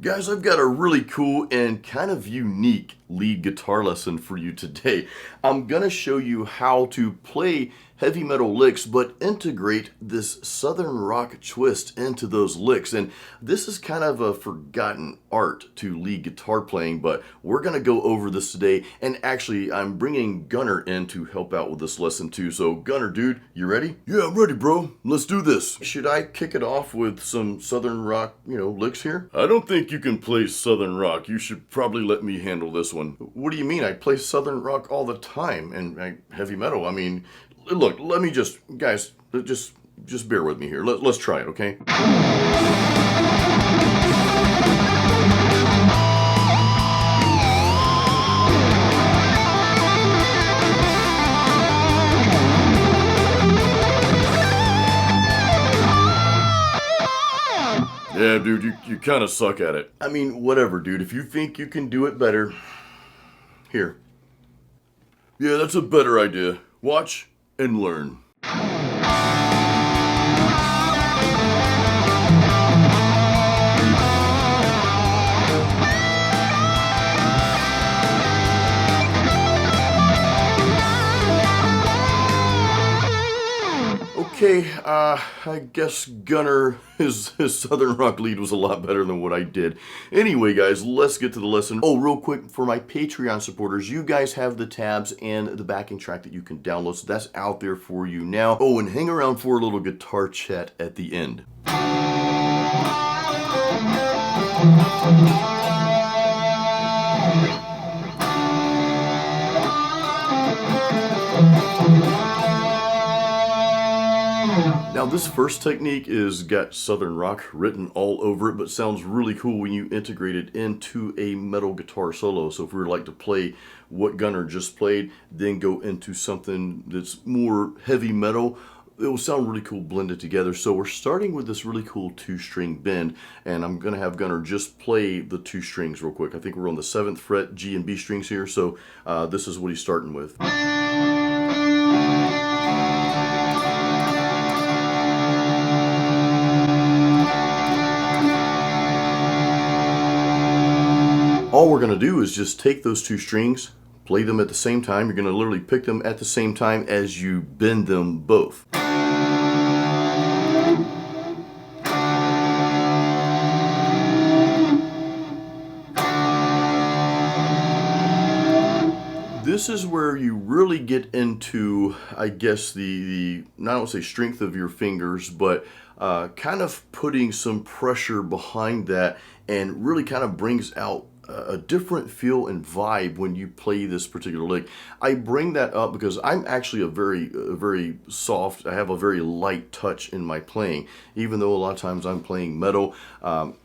Guys, I've got a really cool and kind of unique lead guitar lesson for you today. I'm going to show you how to play heavy metal licks but integrate this southern rock twist into those licks. And this is kind of a forgotten art to lead guitar playing, but we're going to go over this today. And actually, I'm bringing Gunner in to help out with this lesson too. So Gunner, dude, you ready? Yeah, I'm ready, bro. Let's do this. Should I kick it off with some southern rock, licks here? I don't think you can play southern rock. You should probably let me handle this one. What do you mean? I play southern rock all the time and heavy metal. I mean, look, let me guys, just bear with me here. Let's try it, okay? Yeah, dude, you kind of suck at it. I mean, whatever, dude. If you think you can do it better, here. Yeah, that's a better idea. Watch and learn. Okay, I guess Gunner, his southern rock lead was a lot better than what I did. Anyway, guys, let's get to the lesson. Oh, real quick, for my Patreon supporters, you guys have the tabs and the backing track that you can download, so that's out there for you now. Oh, and hang around for a little guitar chat at the end. Now this first technique is got southern rock written all over it, but sounds really cool when you integrate it into a metal guitar solo. So if we were like to play what Gunner just played, then go into something that's more heavy metal, it will sound really cool blended together. So we're starting with this really cool 2-string bend, and I'm gonna have Gunner just play the 2 strings real quick. I think we're on the 7th fret G and B strings here, so this is what he's starting with. All we're going to do is just take those 2 strings, play them at the same time. You're going to literally pick them at the same time as you bend them both. This is where you really get into, I guess, I don't say strength of your fingers, but kind of putting some pressure behind that, and really kind of brings out a different feel and vibe when you play this particular lick. I bring that up because I'm actually a very soft, I have a very light touch in my playing. Even though a lot of times I'm playing metal,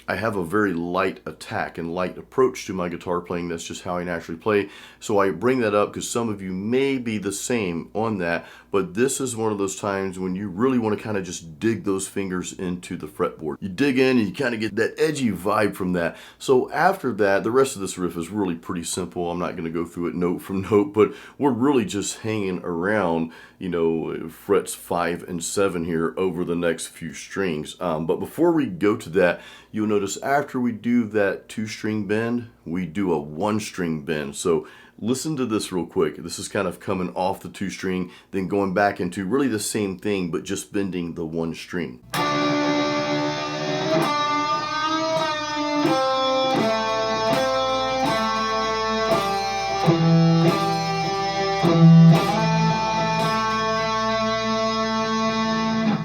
I have a very light attack and light approach to my guitar playing. That's just how I naturally play. So I bring that up because some of you may be the same on that, but this is one of those times when you really want to kind of just dig those fingers into the fretboard. You dig in and you kind of get that edgy vibe from that. So after that, the rest of this riff is really pretty simple. I'm not going to go through it note for note, but we're really just hanging around, frets 5 and 7 here over the next few strings. But before we go to that, you'll notice after we do that 2-string bend, we do a 1-string bend. So listen to this real quick. This is kind of coming off the 2-string, then going back into really the same thing, but just bending the 1 string.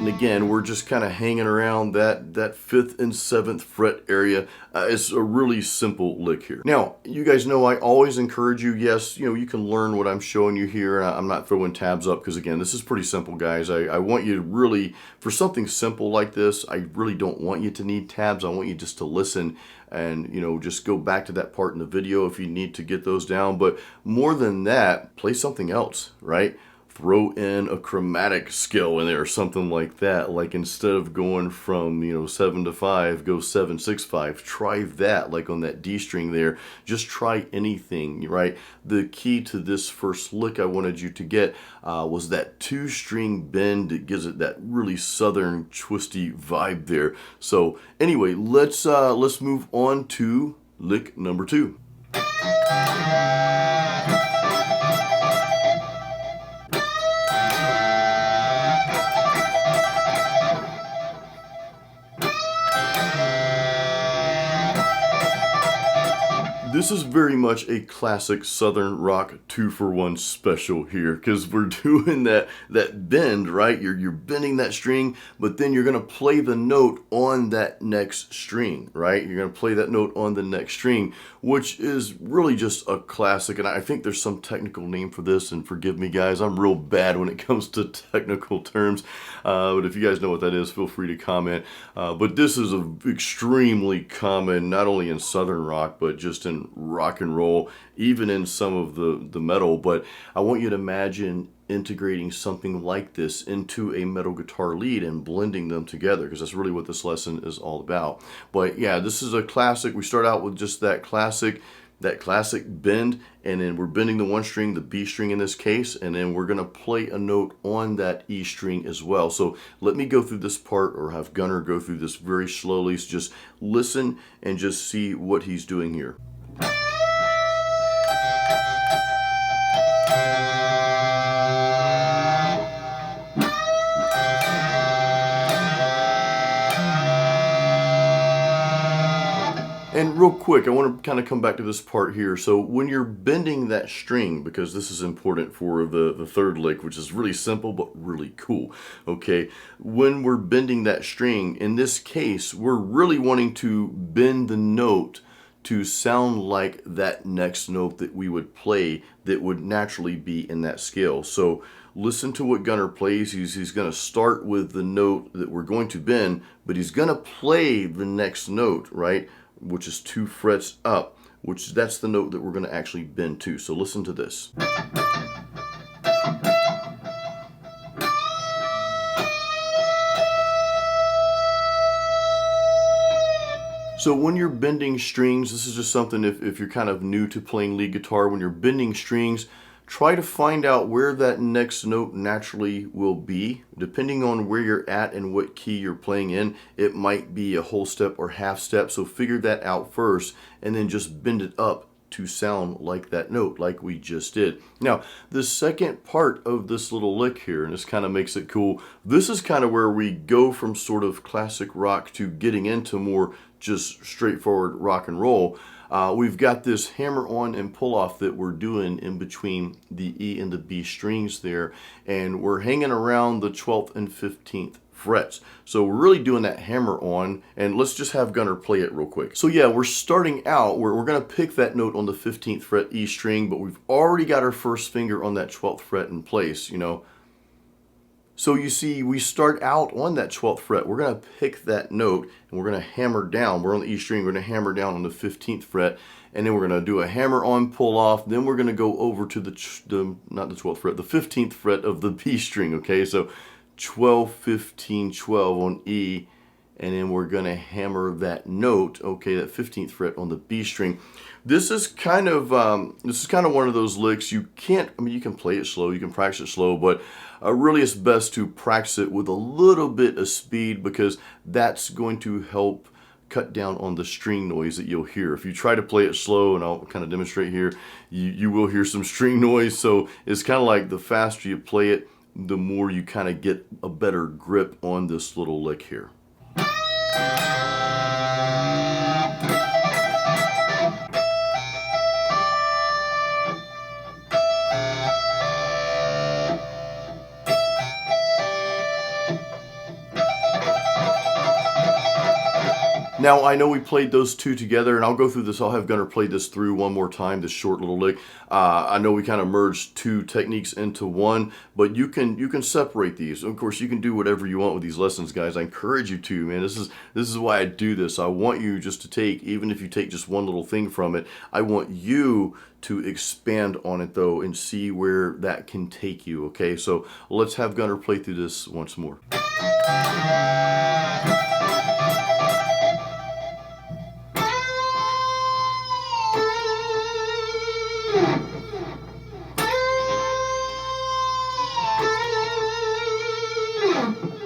And again, we're just kind of hanging around that 5th and 7th fret area. It's a really simple lick here. Now, you guys know I always encourage you, yes, you can learn what I'm showing you here. I'm not throwing tabs up because, again, this is pretty simple, guys. I want you to really, for something simple like this, I really don't want you to need tabs. I want you just to listen and, just go back to that part in the video if you need to get those down. But more than that, play something else, right? throw in a chromatic scale in there or something like that. Like instead of going from, 7 to 5, go 7, 6, 5. Try that, like on that D string there. Just try anything, right? The key to this first lick I wanted you to get was that 2-string bend. It gives it that really southern twisty vibe there. So anyway, let's move on to lick number 2. This is very much a classic Southern rock 2-for-1 special here, because we're doing that bend, right? You're bending that string, but then you're gonna play the note on that next string, right? You're gonna play that note on the next string, which is really just a classic. And I think there's some technical name for this, and forgive me guys, I'm real bad when it comes to technical terms. But if you guys know what that is, feel free to comment. But this is extremely common, not only in Southern rock, but just in rock and roll, even in some of the metal. But I want you to imagine integrating something like this into a metal guitar lead and blending them together, because that's really what this lesson is all about. But yeah, this is a classic. We start out with just that classic bend, and then we're bending the 1 string, the B string in this case, and then we're gonna play a note on that E string as well. So let me go through this part, or have Gunnar go through this very slowly. So just listen and just see what he's doing here. And real quick, I want to kind of come back to this part here. So when you're bending that string, because this is important for the third lick, which is really simple but really cool, okay? When we're bending that string, in this case, we're really wanting to bend the note to sound like that next note that we would play that would naturally be in that scale. So listen to what Gunnar plays. He's going to start with the note that we're going to bend, but he's going to play the next note, right? Which is 2 frets up, which that's the note that we're going to actually bend to. So listen to this. So when you're bending strings, this is just something if you're kind of new to playing lead guitar, when you're bending strings, try to find out where that next note naturally will be. Depending on where you're at and what key you're playing in, it might be a whole step or half step. So figure that out first, and then just bend it up to sound like that note, like we just did. Now, the second part of this little lick here, and this kind of makes it cool, this is kind of where we go from sort of classic rock to getting into more just straightforward rock and roll. We've got this hammer-on and pull-off that we're doing in between the E and the B strings there, and we're hanging around the 12th and 15th frets. So we're really doing that hammer-on, and let's just have Gunnar play it real quick. So yeah, we're starting out, we're going to pick that note on the 15th fret E string, but we've already got our first finger on that 12th fret in place, So you see, we start out on that 12th fret. We're going to pick that note, and we're going to hammer down. We're on the E string. We're going to hammer down on the 15th fret, and then we're going to do a hammer-on pull-off. Then we're going to go over to not the 12th fret, the 15th fret of the B string, okay? So 12, 15, 12 on E, and then we're going to hammer that note, okay, that 15th fret on the B string. This is kind of one of those licks you can't, you can play it slow, you can practice it slow, but really it's best to practice it with a little bit of speed, because that's going to help cut down on the string noise that you'll hear. If you try to play it slow, and I'll kind of demonstrate here, you will hear some string noise. So it's kind of like the faster you play it, the more you kind of get a better grip on this little lick here. Now, I know we played those two together, and I'll go through this. I'll have Gunnar play this through one more time, this short little lick. I know we kind of merged two techniques into one, but you can separate these. Of course, you can do whatever you want with these lessons, guys. I encourage you to, man. This is why I do this. I want you just to take, even if you take just one little thing from it, I want you to expand on it, though, and see where that can take you, okay? So let's have Gunnar play through this once more.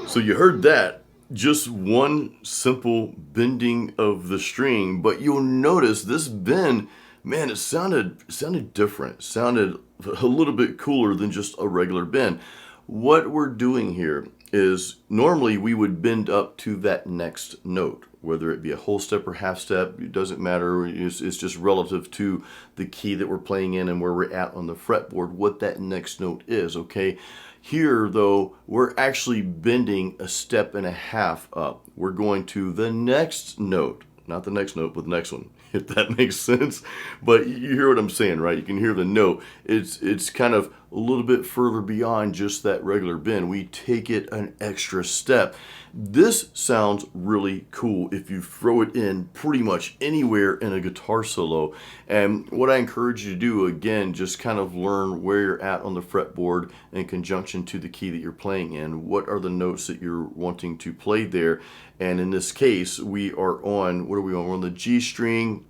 So you heard that, just one simple bending of the string, but you'll notice this bend, man, it sounded different, sounded a little bit cooler than just a regular bend. What we're doing here is normally we would bend up to that next note, whether it be a whole step or half step, it doesn't matter. It's just relative to the key that we're playing in and where we're at on the fretboard, what that next note is, okay? Here, though, we're actually bending a step and a half up. We're going to the next note, not the next note, but the next one, if that makes sense. But you hear what I'm saying, right? You can hear the note. It's kind of a little bit further beyond just that regular bend. We take it an extra step. This sounds really cool if you throw it in pretty much anywhere in a guitar solo. And what I encourage you to do, again, just kind of learn where you're at on the fretboard in conjunction to the key that you're playing in. What are the notes that you're wanting to play there? And in this case, we are on, what are we on? We're on the G string.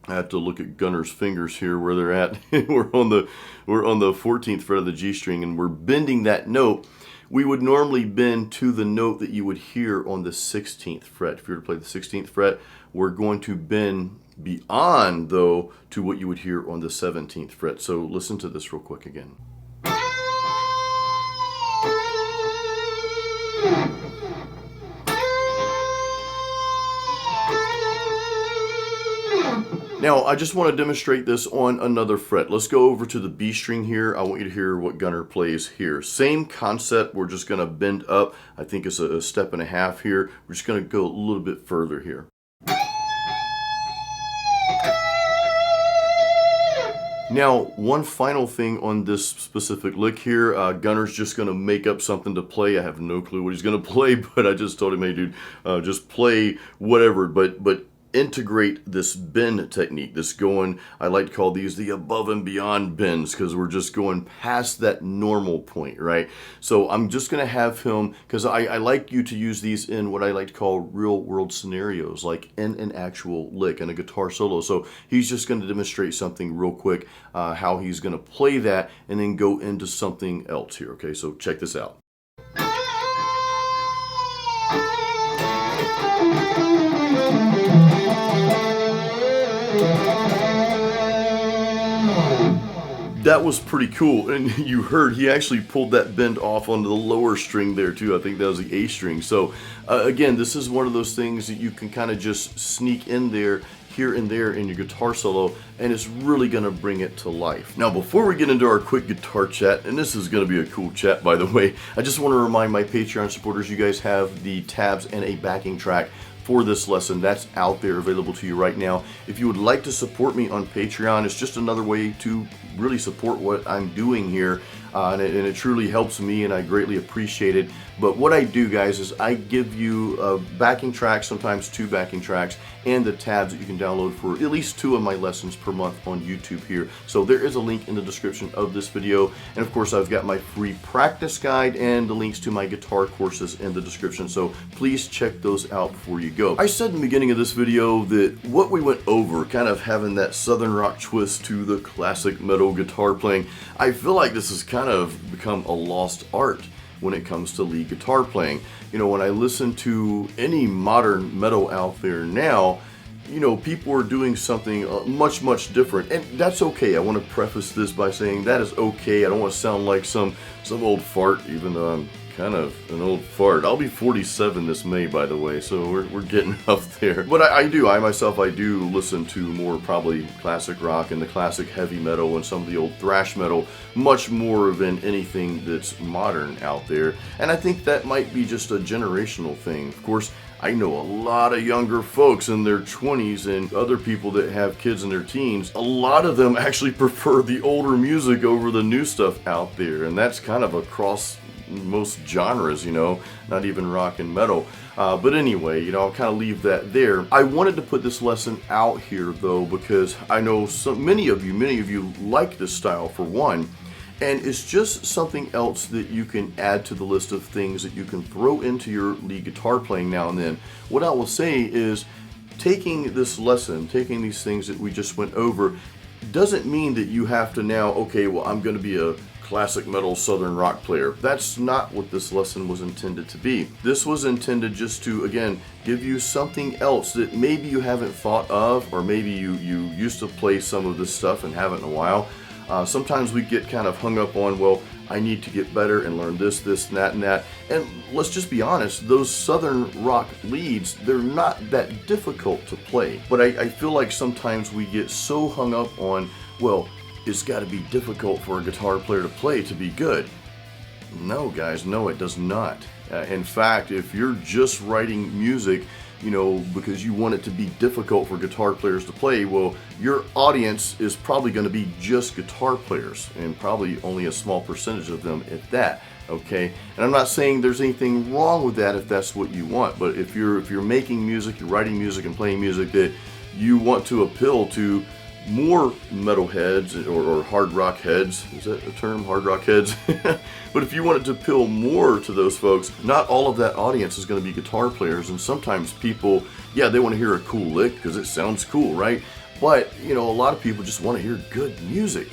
I have to look at Gunnar's fingers here where they're at. we're on the 14th fret of the G string, and we're bending that note. We would normally bend to the note that you would hear on the 16th fret. If you were to play the 16th fret, we're going to bend beyond, though, to what you would hear on the 17th fret. So listen to this real quick again. Now, I just want to demonstrate this on another fret. Let's go over to the B string here. I want you to hear what Gunnar plays here. Same concept. We're just going to bend up. I think it's a step and a half here. We're just going to go a little bit further here. Now, one final thing on this specific lick here. Gunnar's just going to make up something to play. I have no clue what he's going to play, but I just told him, hey, dude, just play whatever. But integrate this bend technique, this going, I like to call these the above and beyond bends, because we're just going past that normal point, right? So I'm just going to have him, because I like you to use these in what I like to call real world scenarios, like in an actual lick, in a guitar solo. So he's just going to demonstrate something real quick, how he's going to play that, and then go into something else here, okay? So check this out. That was pretty cool, and you heard he actually pulled that bend off onto the lower string there too. I think that was the A string. So again, this is one of those things that you can kind of just sneak in there, here and there in your guitar solo, and it's really going to bring it to life. Now, before we get into our quick guitar chat, and this is going to be a cool chat, by the way, I just want to remind my Patreon supporters, you guys have the tabs and a backing track for this lesson that's out there available to you right now. If you would like to support me on Patreon, it's just another way to really support what I'm doing here, and it truly helps me, and I greatly appreciate it. But what I do, guys, is I give you a backing track, sometimes two backing tracks, and the tabs that you can download for at least 2 of my lessons per month on YouTube here. So there is a link in the description of this video, and of course I've got my free practice guide and the links to my guitar courses in the description, so please check those out before you go. I said in the beginning of this video that what we went over, kind of having that southern rock twist to the classic metal guitar playing, I feel like this has kind of become a lost art when it comes to lead guitar playing. You know, when I listen to any modern metal out there now, you know, people are doing something much different, and that's okay. I want to preface this by saying that is okay. I don't want to sound like some old fart, even though I'm kind of an old fart. I'll be 47 this May, by the way, so we're getting up there. But I myself do listen to more probably classic rock and the classic heavy metal and some of the old thrash metal, much more than anything that's modern out there. And I think that might be just a generational thing. Of course, I know a lot of younger folks in their 20s and other people that have kids in their teens. A lot of them actually prefer the older music over the new stuff out there, and that's kind of across most genres, you know, not even rock and metal. But anyway, you know, I'll kind of leave that there. I wanted to put this lesson out here though, because I know many of you like this style for one. And it's just something else that you can add to the list of things that you can throw into your lead guitar playing now and then. What I will say is, taking this lesson, taking these things that we just went over, doesn't mean that you have to now, okay, well, I'm going to be a classic metal southern rock player. That's not what this lesson was intended to be. This was intended just to, again, give you something else that maybe you haven't thought of, or maybe you used to play some of this stuff and haven't in a while. Sometimes we get kind of hung up on, well, I need to get better and learn this, and that. And let's just be honest, those southern rock leads, they're not that difficult to play. But I feel like sometimes we get so hung up on, well, it's got to be difficult for a guitar player to play to be good. No, guys, no, it does not. In fact, if you're just writing music, you know, because you want it to be difficult for guitar players to play, well, your audience is probably going to be just guitar players, and probably only a small percentage of them at that. Okay, and I'm not saying there's anything wrong with that if that's what you want, but if you're making music, you're writing music and playing music that you want to appeal to more metal heads or hard rock heads, is that a term, hard rock heads? But if you wanted to appeal more to those folks, not all of that audience is going to be guitar players, and sometimes people, yeah, they want to hear a cool lick because it sounds cool, right? But, you know, a lot of people just want to hear good music.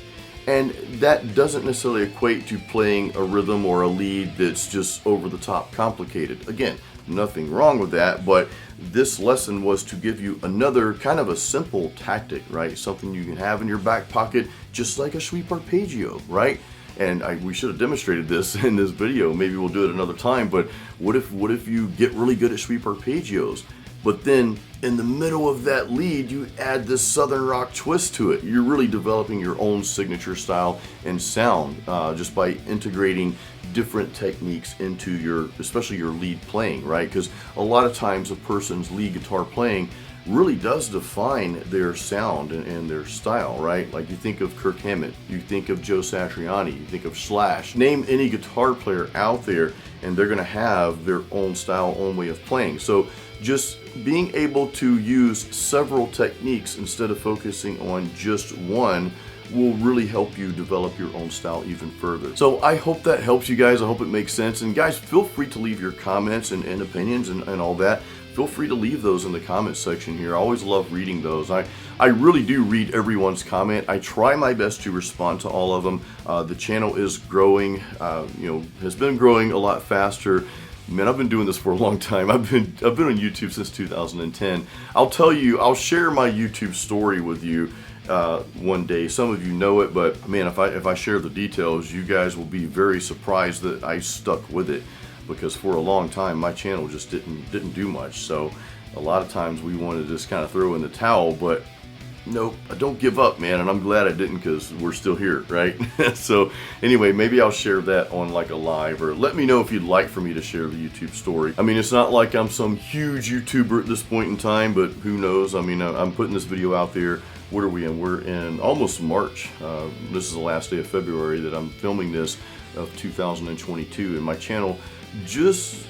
And that doesn't necessarily equate to playing a rhythm or a lead that's just over the top complicated. Again, nothing wrong with that, but this lesson was to give you another kind of a simple tactic, right? Something you can have in your back pocket, just like a sweep arpeggio, right? And we should have demonstrated this in this video. Maybe we'll do it another time, but what if you get really good at sweep arpeggios, but then in the middle of that lead, you add this southern rock twist to it? You're really developing your own signature style and sound just by integrating different techniques into especially your lead playing, right? Because a lot of times a person's lead guitar playing really does define their sound and their style, right? Like you think of Kirk Hammett, you think of Joe Satriani, you think of Slash. Name any guitar player out there and they're gonna have their own style, own way of playing. So just being able to use several techniques instead of focusing on just one will really help you develop your own style even further. So I hope that helps you guys. I hope it makes sense. And guys, feel free to leave your comments and opinions and all that. Feel free to leave those in the comments section here. I always love reading those. I really do read everyone's comment. I try my best to respond to all of them. The channel is growing, has been growing a lot faster. Man, I've been doing this for a long time. I've been on YouTube since 2010. I'll share my YouTube story with you one day. Some of you know it, but man, if I share the details, you guys will be very surprised that I stuck with it, because for a long time my channel just didn't do much. So a lot of times we wanted to just kind of throw in the towel, but nope, I don't give up, man, and I'm glad I didn't, because we're still here, right? So anyway, maybe I'll share that on like a live, or let me know if you'd like for me to share the YouTube story. I mean, it's not like I'm some huge YouTuber at this point in time, but who knows? I mean, I'm putting this video out there. What are we in? We're in almost March. This is the last day of February that I'm filming this of 2022, and my channel just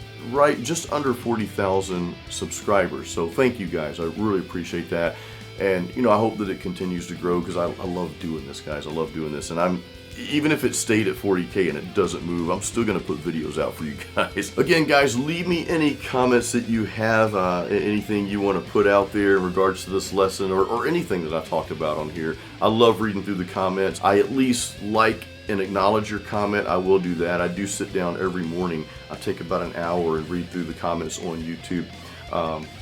under 40,000 subscribers. So thank you guys, I really appreciate that. And you know, I hope that it continues to grow, because I love doing this, guys. I love doing this, and even if it stayed at 40K and it doesn't move, I'm still gonna put videos out for you guys. Again, guys, leave me any comments that you have, anything you want to put out there in regards to this lesson, or anything that I talked about on here. I love reading through the comments. I at least like and acknowledge your comment. I will do that. I do sit down every morning. I take about an hour and read through the comments on YouTube.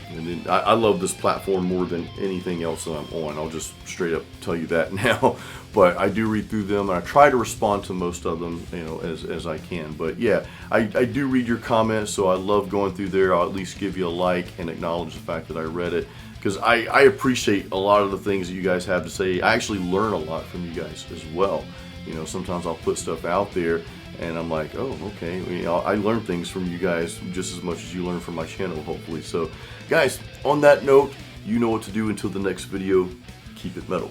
And then I love this platform more than anything else that I'm on. I'll just straight up tell you that now. But I do read through them, and I try to respond to most of them, you know, as I can. But yeah, I do read your comments, so I love going through there. I'll at least give you a like and acknowledge the fact that I read it, because I appreciate a lot of the things that you guys have to say. I actually learn a lot from you guys as well. You know, sometimes I'll put stuff out there and I'm like, oh, okay. You know, I learn things from you guys just as much as you learn from my channel, hopefully. So, guys, on that note, you know what to do. Until the next video, keep it metal.